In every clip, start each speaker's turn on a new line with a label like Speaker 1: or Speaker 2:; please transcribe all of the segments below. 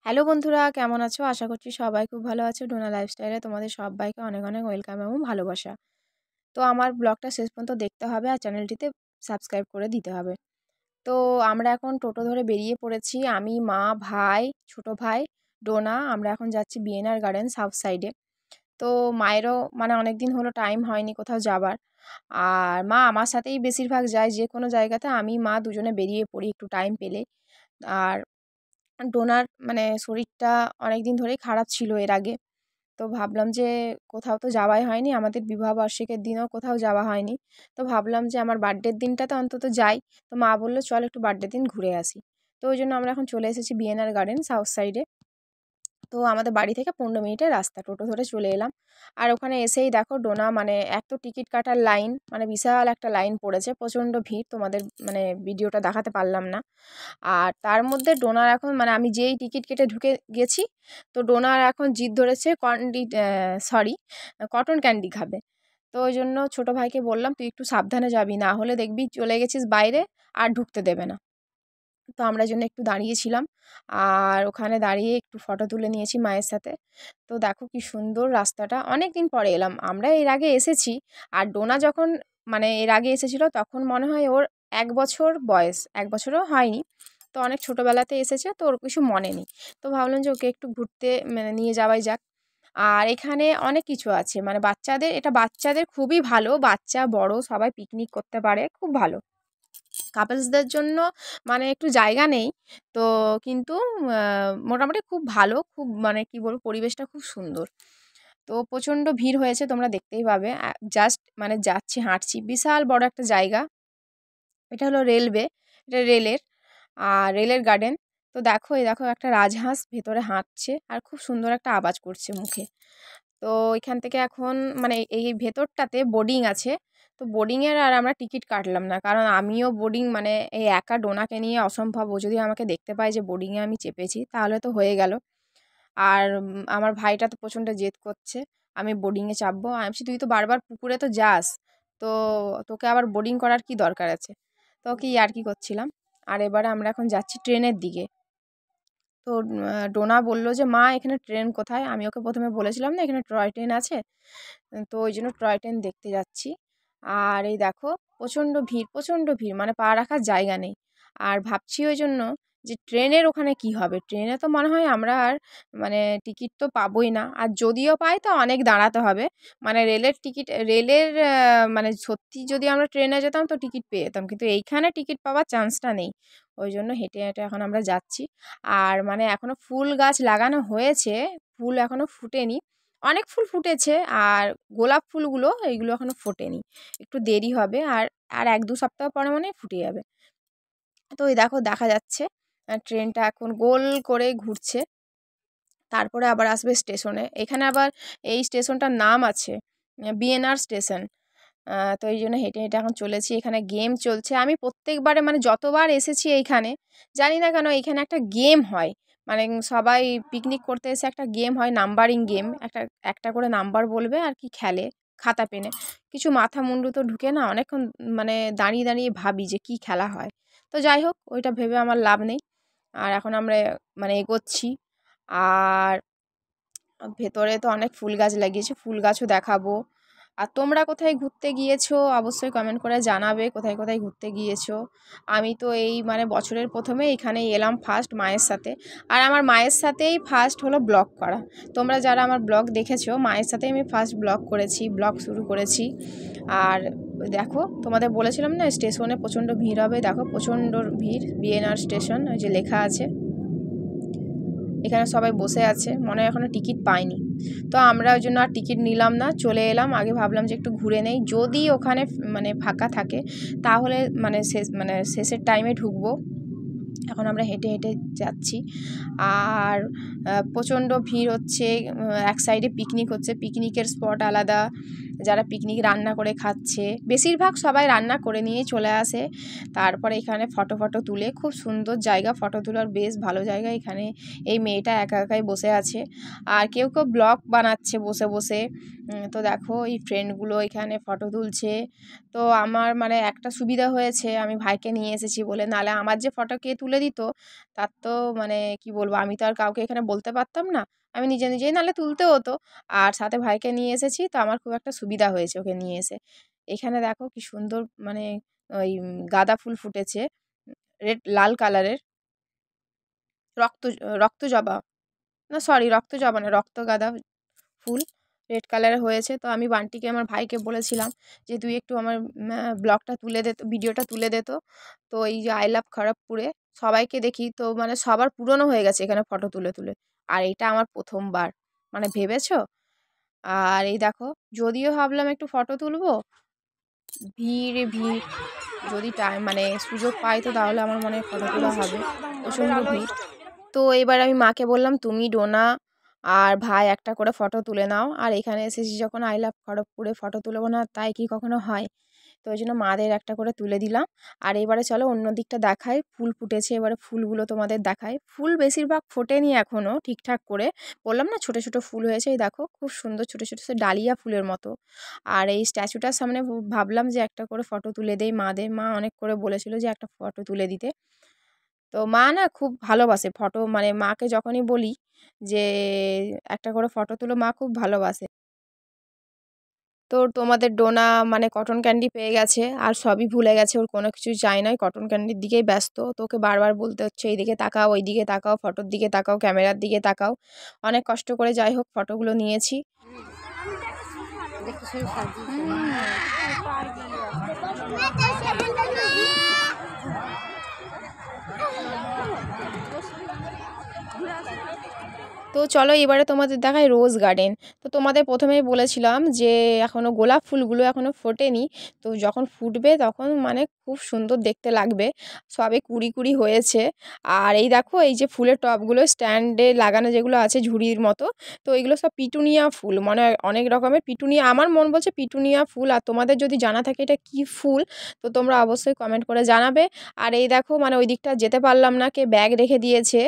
Speaker 1: Hello বন্ধুরা, কেমন আছো? আশা করছি সবাই খুব ভালো আছো। ডোনা লাইফস্টাইলে তোমাদের সবাইকে অনেক অনেক ওয়েলকাম এবং ভালোবাসা। তো আমার ব্লগটা শেষ পর্যন্ত দেখতে হবে আর চ্যানেলটিতে সাবস্ক্রাইব করে দিতে হবে। তো আমরা এখন টোটো ধরে বেরিয়ে পড়েছি। আমি, মা, ভাই, ছোট ভাই, ডোনা। আমরা এখন যাচ্ছি বিএনআর গার্ডেন সাউথ সাইডে। তো মায়েরও মানে অনেক দিন হলো টাইম হয়নি কোথাও যাবার। আর মা আমার সাথেই বেশিরভাগ যায় যে কোনো জায়গাতে। আমি, মা দুজনে বেরিয়ে পড়ি একটু টাইম পেলে। আর ডোনার মানে শরীরটা অনেক দিন ধরেই খারাপ ছিল এর আগে। তো ভাবলাম যে কোথাও তো যাওয়াই হয়নি, আমাদের বিবাহবার্ষিকীর দিনেও কোথাও যাওয়া হয়নি। তো ভাবলাম যে আমার বার্থডের দিনটাতে অন্তত যাই। তো মা বলল চল একটু বার্থডের দিন ঘুরে আসি। তো ওই জন্য আমরা এখন চলে এসেছি বিএনআর গার্ডেন সাউথ সাইডে। তো আমাদের বাড়ি থেকে 15 মিনিটের রাস্তা, টোটো ধরে চলে এলাম। আর ওখানে এসেই দেখো ডোনা মানে এক তো টিকিট কাটার লাইন, মানে বিশাল একটা লাইন পড়েছে, প্রচণ্ড ভিড়, তোমাদের মানে ভিডিওটা দেখাতে পারলাম না। আর তার মধ্যে ডোনার এখন মানে আমি যেই টিকিট কেটে ঢুকে গেছি, তো ডোনার এখন জিদ ধরেছে কটন ক্যান্ডি খাবে। তো ওই জন্য ছোটো ভাইকে বললাম তুই একটু সাবধানে যাবি, না হলে দেখবি চলে গেছিস বাইরে আর ঢুকতে দেবে না। তো আমরা জন্য একটু দাঁড়িয়েছিলাম আর ওখানে দাঁড়িয়ে একটু ফটো তুলে নিয়েছি মায়ের সাথে। তো দেখো কি সুন্দর রাস্তাটা, অনেক দিন পরে এলাম। আমরা এর আগে এসেছি, আর ডোনা যখন মানে এর আগে এসেছিল তখন মনে হয় ওর 1 বছর বয়স, 1 বছরও হয়নি। তো অনেক ছোটোবেলাতে এসেছে, তো ওর কিছু মনে নেই। তো ভাবলাম যে ওকে একটু ঘুরতে মানে নিয়ে যাওয়াই যাক। আর এখানে অনেক কিছু আছে, মানে বাচ্চাদের, এটা বাচ্চাদের খুবই ভালো, বাচ্চা বড় সবাই পিকনিক করতে পারে, খুব ভালো। কাপলসদের জন্য মানে একটু জায়গা নেই তো, কিন্তু মোটামুটি খুব ভালো, খুব মানে কি বলবো, পরিবেশটা খুব সুন্দর। তো প্রচণ্ড ভিড় হয়েছে, তোমরা দেখতেই পাবে। জাস্ট মানে যাচ্ছি, হাঁটছি, বিশাল বড় একটা জায়গা। এটা হলো রেলওয়ে, এটা রেলের, আর রেলের গার্ডেন। তো দেখো, এই দেখো একটা রাজহাঁস ভেতরে হাঁটছে আর খুব সুন্দর একটা আওয়াজ করছে মুখে। তো এখান থেকে এখন মানে এই ভেতরটাতে বোর্ডিং আছে। তো বোর্ডিংয়ের আর আমরা টিকিট কাটলাম না, কারণ আমিও বোর্ডিং মানে এই একা ডোনাকে নিয়ে অসম্ভব। ও যদি আমাকে দেখতে পায় যে বোর্ডিংয়ে আমি চেপেছি তাহলে তো হয়ে গেল। আর আমার ভাইটা তো প্রচণ্ড জেদ করছে আমি বোর্ডিংয়ে চাপবো। আমি বলছি তুই তো বারবার পুকুরে তো যাস, তো তোকে আবার বোর্ডিং করার কি দরকার আছে। তো কি আর কি করছিলাম। আর এবারে আমরা এখন যাচ্ছি ট্রেনের দিকে। তো ডোনা বলল যে মা এখানে ট্রেন কোথায়, আমি ওকে প্রথমে বলেছিলাম না এখানে টয় ট্রেন আছে। তো ওই জন্য টয় ট্রেন দেখতে যাচ্ছি। আর এই দেখো প্রচণ্ড ভিড়, প্রচণ্ড ভিড়, মানে পা রাখার জায়গা নেই। আর ভাবছি ওই জন্য যে ট্রেনের ওখানে কি হবে, ট্রেনে তো মনে হয় আমরা আর মানে টিকিট তো পাবোই না, আর যদিও পাই তো অনেক দাঁড়াতে হবে। মানে রেলের টিকিট, রেলের মানে সত্যি যদি আমরা ট্রেনে যেতাম তো টিকিট পেয়ে যেতাম, কিন্তু এইখানে টিকিট পাওয়ার চান্সটা নেই। ওই জন্য হেঁটে হেঁটে এখন আমরা যাচ্ছি। আর মানে এখনও ফুল গাছ লাগানো হয়েছে, ফুল এখনও ফুটেনি। অনেক ফুল ফুটেছে, আর গোলাপ ফুলগুলো এইগুলো এখনও ফোটেনি, একটু দেরি হবে। আর আর 1-2 সপ্তাহ পরে মনে হয় ফুটে যাবে। তো ওই দেখো দেখা যাচ্ছে ট্রেনটা এখন গোল করে ঘুরছে, তারপরে আবার আসবে স্টেশনে। এখানে আবার এই স্টেশনটার নাম আছে বিএনআর স্টেশন। তো এই জন্য হেঁটে হেঁটে এখন চলেছি। এখানে গেম চলছে, আমি প্রত্যেকবারে মানে যতবার এসেছি এইখানে, জানি না কেন এইখানে একটা গেম হয়। মানে সবাই পিকনিক করতে এসে একটা গেম হয়, নাম্বারিং গেম, একটা একটা করে নাম্বার বলবে আর কি খেলে খাতা পেনে। কিছু মাথা মুন্ডু তো ঢুকে না, অনেকক্ষণ মানে দাঁড়িয়ে দাঁড়িয়ে ভাবি যে কি খেলা হয়। তো যাই হোক, ওইটা ভেবে আমার লাভ নেই। আর এখন আমরা মানে এগোচ্ছি। আর ভেতরে তো অনেক ফুল গাছ লাগিয়েছে, ফুল গাছও দেখাবো। আর তোমরা কোথায় ঘুরতে গিয়েছো অবশ্যই কমেন্ট করে জানাবে, কোথায় কোথায় ঘুরতে গিয়েছো। আমি তো এই মানে বছরের প্রথমে এখানেই এলাম ফার্স্ট মায়ের সাথে। আর আমার মায়ের সাথেই ফার্স্ট হলো ব্লগ করা। তোমরা যারা আমার ব্লগ দেখেছো, মায়ের সাথেই আমি ফার্স্ট ব্লগ করেছি, ব্লগ শুরু করেছি। আর দেখো তোমাদের বলেছিলাম না স্টেশনে প্রচণ্ড ভিড় হবে, দেখো প্রচণ্ড ভিড়, বিএনআর স্টেশন ওই যে লেখা আছে। এখানে সবাই বসে আছে, মনে হয় এখনও টিকিট পায়নি। তো আমরা ওই জন্য আর টিকিট নিলাম না, চলে এলাম। আগে ভাবলাম যে একটু ঘুরে নেই, যদি ওখানে মানে ফাঁকা থাকে তাহলে মানে শেষের টাইমে ঢুকবো। এখন আমরা হেঁটে হেঁটে যাচ্ছি। আর প্রচণ্ড ভিড় হচ্ছে, এক সাইডে পিকনিক হচ্ছে, পিকনিকের স্পট আলাদা, যারা পিকনিক রান্না করে খাচ্ছে, বেশিরভাগ সবাই রান্না করে নিয়েই চলে আসে। তারপরে এখানে ফটো তুলে, খুব সুন্দর জায়গা, ফটো তোলার বেশ ভালো জায়গা এখানে। এই মেয়েটা একা একাই বসে আছে, আর কেউ কেউ ব্লগ বানাচ্ছে বসে বসে। তো দেখো এই ফ্রেন্ডগুলো এখানে ফটো তুলছে। তো আমার মানে একটা সুবিধা হয়েছে, আমি ভাইকে নিয়ে এসেছি বলে, নাহলে আমার যে ফটো কে তুলে দিত তার তো মানে কি বলবো, আমি তো আর কাউকে এখানে বলতে পারতাম না, আমি নিজে নিজেই নাহলে তুলতে হতো। আর সাথে ভাইকে নিয়ে এসেছি, তো আমার খুব একটা সুবিধা হয়েছে ওকে নিয়ে এসে। এখানে দেখো কি সুন্দর মানে ওই গাঁদা ফুল ফুটেছে, লাল কালারের, রক্ত রক্ত জবা, না সরি রক্ত জবা না, রক্ত গাঁদা ফুল রেড কালারের হয়েছে। তো আমি বান্টিকে আমার ভাইকে বলেছিলাম যে তুই একটু আমার ব্লগটা তুলে দে, ভিডিওটা তুলে দে। তো এই যে আই লাভ খড়গপুরে সবাইকে দেখি তো মানে সবার পুরনো হয়ে গেছে এখানে ফটো তুলে তুলে, আর এটা আমার প্রথমবার, মানে ভেবেছো। আর এই দেখো, যদিও ভাবলাম একটু ফটো তুলবো, ভিড় ভিড়, যদি টাইম মানে সুযোগ পাই তো তাহলে আমার মনে হয় ফটো তোলা হবে, প্রচণ্ড ভিড়। তো এবার আমি মাকে বললাম তুমি ডোনা আর ভাই একটা করে ফটো তুলে নাও, আর এখানে এসেছি যখন আই লাভ খড়গপুরে ফটো তুলবো না তাই কি কখনো হয়, তো ওই জন্য মাদের একটা করে তুলে দিলাম। আর এবারে চলো অন্য দিকটা দেখাই, ফুল ফুটেছে, এবারে ফুলগুলো তোমাদের দেখাই। ফুল বেশিরভাগ ফোটেনি এখনও ঠিকঠাক করে, বললাম না ছোটো ছোটো ফুল হয়েছে, এই দেখো খুব সুন্দর ছোটো ছোটো সে ডালিয়া ফুলের মতো। আর এই স্ট্যাচুটার সামনে ভাবলাম যে একটা করে ফটো তুলে দেই মাদের, মা অনেক করে বলেছিল যে একটা ফটো তুলে দিতে। তো মা না খুব ভালোবাসে ফটো, মানে মাকে যখনই বলি যে একটা করে ফটো তুলো, মা খুব ভালোবাসে। তো তোমাদের ডোনা মানে কটন ক্যান্ডি পেয়ে গেছে আর সবই ভুলে গেছে, ওর কোনো কিছুই চাই নয়, কটন ক্যান্ডির দিকেই ব্যস্ত। তোকে বারবার বলতে হচ্ছে এইদিকে তাকাও, ওই দিকে তাকাও, ফটোর দিকে তাকাও, ক্যামেরার দিকে তাকাও। অনেক কষ্ট করে যাই হোক ফটোগুলো নিয়েছি। তো চলো এবারে তোমাদের দেখায় রোজ গার্ডেন। তো তোমাদের প্রথমেই বলেছিলাম যে এখনও গোলাপ ফুলগুলো এখনও ফোটেনি, তো যখন ফুটবে তখন মানে খুব সুন্দর দেখতে লাগবে, সবে কুড়ি কুড়ি হয়েছে। আর এই দেখো এই যে ফুলের টবগুলো স্ট্যান্ডে লাগানো যেগুলো আছে ঝুড়ির মতো, তো এইগুলো সব পিটুনিয়া ফুল, মানে অনেক রকমের পিটুনিয়া, আমার মন বলছে পিটুনিয়া ফুল। আর তোমাদের যদি জানা থাকে এটা কি ফুল তো তোমরা অবশ্যই কমেন্ট করে জানাবে। আর এই দেখো মানে ওই দিকটা যেতে পারলাম না, কে ব্যাগ রেখে দিয়েছে,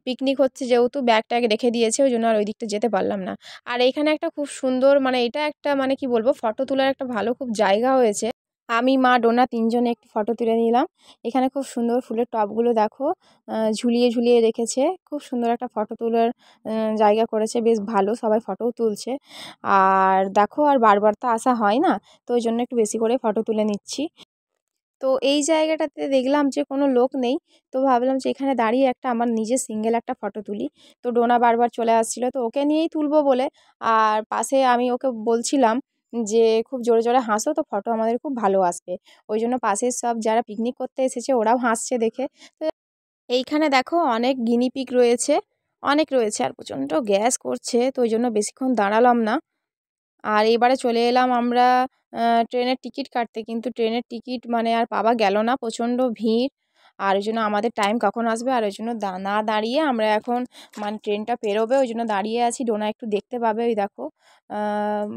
Speaker 1: পিকনিক হচ্ছে যেহেতু ব্যাগ ট্যাগ রেখে দিয়েছে, ওই জন্য আর ওই দিকটা যেতে পারলাম না। আর এইখানে একটা খুব সুন্দর মানে এটা একটা মানে কি বলবো ফটো তোলার একটা ভালো খুব জায়গা হয়েছে। আমি মা ডোনা তিনজনে একটু ফটো তুলে নিলাম। এখানে খুব সুন্দর ফুলের টবগুলো দেখো ঝুলিয়ে ঝুলিয়ে রেখেছে, খুব সুন্দর একটা ফটো তোলার জায়গা করেছে, বেশ ভালো, সবাই ফটোও তুলছে। আর দেখো আর বারবার তো আসা হয় না, তো ওই জন্য একটু বেশি করে ফটো তুলে নিচ্ছি। তো এই জায়গাটাতে দেখলাম যে কোনো লোক নেই, তো ভাবলাম যে এখানে দাঁড়িয়ে একটা আমার নিজের সিঙ্গেল একটা ফটো তুলি। তো ডোনা বারবার চলে আসছিলো, তো ওকে নিয়েই তুলবো বলে, আর পাশে আমি ওকে বলছিলাম যে খুব জোরে জোরে হাসো, তো ফটো আমাদের খুব ভালো আসবে। ওই জন্য পাশের সব যারা পিকনিক করতে এসেছে ওরাও হাসছে দেখে। তো এইখানে দেখো অনেক গিনিপিগ রয়েছে, অনেক রয়েছে, আর প্রচণ্ড গ্যাস করছে, তো ওই জন্য বেশিক্ষণ দাঁড়ালাম না। আর এবারে চলে এলাম আমরা ট্রেনের টিকিট কাটতে, কিন্তু ট্রেনের টিকিট মানে আর পাওয়া গেল না, প্রচণ্ড ভিড়। আর ওই জন্য আমাদের টাইম কখন আসবে, আর ওই জন্য না দাঁড়িয়ে আমরা এখন মানে ট্রেনটা পেরোবে ওই জন্য দাঁড়িয়ে আছি। ডোনা একটু দেখতে পাবে, ওই দেখো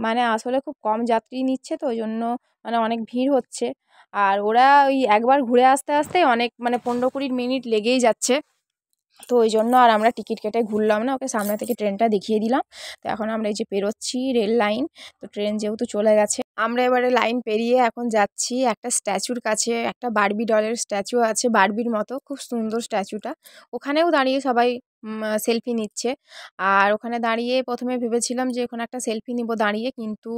Speaker 1: মানে আসলে খুব কম যাত্রী নিচ্ছে, তো ওই জন্য মানে অনেক ভিড় হচ্ছে। আর ওরা ওই একবার ঘুরে আসতে আসতে অনেক মানে 15-20 মিনিট লেগেই যাচ্ছে, তো ওই জন্য আর আমরা টিকিট কেটে ঘুরলাম না, ওকে সামনে থেকে ট্রেনটা দেখিয়ে দিলাম। তো এখন আমরা এই যে পেরোচ্ছি রেল লাইন, তো ট্রেন যেহেতু চলে গেছে আমরা এবারে লাইন পেরিয়ে এখন যাচ্ছি একটা স্ট্যাচুর কাছে, একটা বারবি ডলের স্ট্যাচু আছে বারবির মতো, খুব সুন্দর স্ট্যাচুটা, ওখানেও দাঁড়িয়ে সবাই সেলফি নিচ্ছে। আর ওখানে দাঁড়িয়ে প্রথমে ভেবেছিলাম যে ওখানে একটা সেলফি নিব দাঁড়িয়ে, কিন্তু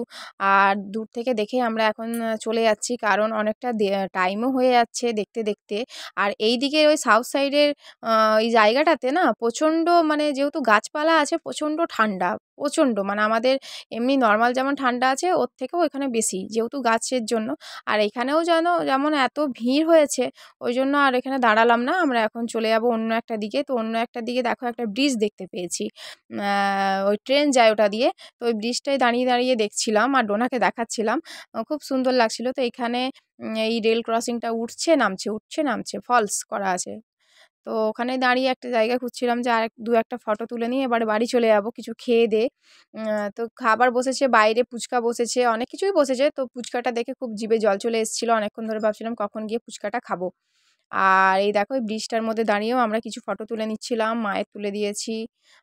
Speaker 1: আর দূর থেকে দেখে আমরা এখন চলে যাচ্ছি, কারণ অনেকটা টাইমও হয়ে যাচ্ছে দেখতে দেখতে। আর এই দিকে ওই সাউথ সাইডের এই জায়গাটাতে না প্রচণ্ড মানে যেহেতু গাছপালা আছে প্রচণ্ড ঠান্ডা, প্রচণ্ড মানে আমাদের এমনি নর্মাল যেমন ঠান্ডা আছে ওর থেকেও এখানে বেশি, যেহেতু গাছের জন্য। আর এখানেও যেমন এত ভিড় হয়েছে, ওই জন্য আর এখানে দাঁড়ালাম না, আমরা এখন চলে যাব অন্য একটা দিকে। তো অন্য একটা দিকে দেখো একটা ব্রিজ দেখতে পেয়েছি, ওই ট্রেন যায় ওটা দিয়ে, তো ওই ব্রিজটায় দাঁড়িয়ে দাঁড়িয়ে দেখছিলাম আর ডোনাকে দেখাচ্ছিলাম, খুব সুন্দর লাগছিল। তো এখানে এই রেল ক্রসিংটা উঠছে নামছে উঠছে নামছে, ফলস করা আছে। তো ওখানে দাঁড়িয়ে একটা জায়গা খুঁজছিলাম যে আর দু একটা ফটো তুলে নিয়ে এবারে বাড়ি চলে যাব কিছু খেয়ে দে। তো খাবার বসেছে বাইরে, ফুচকা বসেছে, অনেক কিছুই বসেছে, তো ফুচকাটা দেখে খুব জিভে জল চলে এসেছিলো, অনেকক্ষণ ধরে ভাবছিলাম কখন গিয়ে ফুচকাটা খাবো। আর এই দেখো এই ব্রিজটার মধ্যে দাঁড়িয়েও আমরা কিছু ফটো তুলে নিচ্ছিলাম, মায়ের তুলে দিয়েছি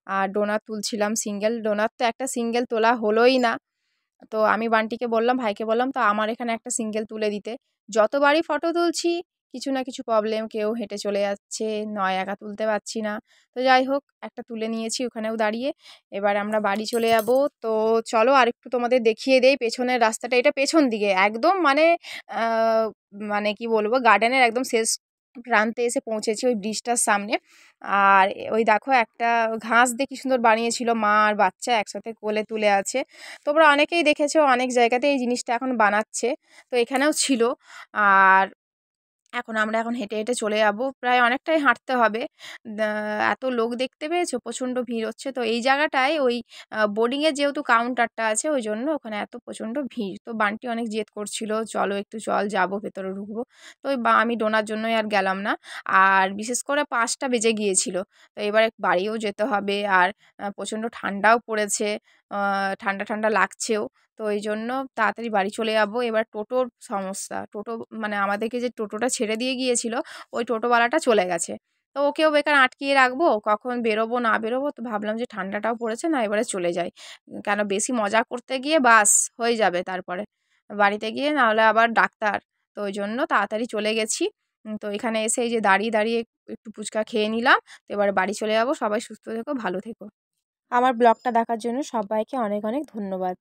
Speaker 1: আর ডোনাট তুলছিলাম সিঙ্গেল, ডোনাট তো একটা সিঙ্গেল তোলা হলোই না। তো আমি বান্টিকে বললাম ভাইকে বললাম তো আমার এখানে একটা সিঙ্গেল তুলে দিতে, যতবারই ফটো তুলছি কিছু না কিছু প্রবলেম, কেউ হেঁটে চলে যাচ্ছে, নয় একা তুলতে পারছি না। তো যাই হোক একটা তুলে নিয়েছি ওখানেও দাঁড়িয়ে। এবার আমরা বাড়ি চলে যাব। তো চলো আরেকটু তোমাদের দেখিয়ে দেই পেছনের রাস্তাটা। এটা পেছন দিকে একদম আ মানে কি বলবো, গার্ডেনের একদম শেষ প্রান্তে এসে পৌঁছেছি ওই ব্রিজটার সামনে। আর ওই দেখো একটা ঘাস দিয়ে কি সুন্দর বানিয়েছিল, মা আর বাচ্চা একসাথে কোলে তুলে আছে। তোমরা অনেকেই দেখেছো অনেক জায়গাতে এই জিনিসটা এখন বানাচ্ছে। তো এখানেও ছিল। আর এখন হেঁটে, হেঁটে চলে যাবো। প্রায় অনেকটাই হাঁটতে হবে। দা এত লোক দেখতে পেয়েছো? প্রচণ্ড ভিড় হচ্ছে। তো এই জায়গাটায় ওই বোর্ডিংয়ের যেহেতু কাউন্টারটা আছে ওইজন্য ওখানে এত প্রচণ্ড ভিড়। তো বান্টি অনেক জেদ করছিল, "চলো একটু চল, যাবো, ভেতরে ঢুকবো।" তো ওই আমি ডোনার জন্যই আর গেলাম না। আর বিশেষ করে ৫টা বেজে গিয়েছিল। তো এবারে বাড়িও যেতে হবে। আর প্রচণ্ড ঠান্ডাও পড়েছে। আ ঠান্ডা, ঠান্ডা লাগছেও। তো এইজন্য তাড়াতাড়ি বাড়ি চলে যাবো। এবার টোটোর সমস্যা। টোটো মানে আমাদেরকে যে টোটোটা ছেড়ে দিয়ে গিয়েছিল, ওই টোটোওয়ালাটা চলে গেছে। তো ওকেও বেকার আটকিয়ে রাখবো, কখন বেরোবো না বেরোবো? তো ভাবলাম যে ঠান্ডাটাও পড়েছে না, এবারে চলে যাই। কেন বেশি মজা করতে গিয়ে বাস হয়ে যাবে তারপরে। বাড়িতে গিয়ে নাহলে আবার ডাক্তার। তো ওইজন্য তাড়াতাড়ি চলে গেছি। তো এখানে এসে এই যে দাঁড়িয়ে, দাঁড়িয়ে একটু ফুচকা খেয়ে নিলাম। তো এবারে বাড়ি চলে যাবো। সবাই সুস্থ থেকো, ভালো থেকো। আমার ব্লগটা দেখার জন্য সবাইকে অনেক, অনেক ধন্যবাদ।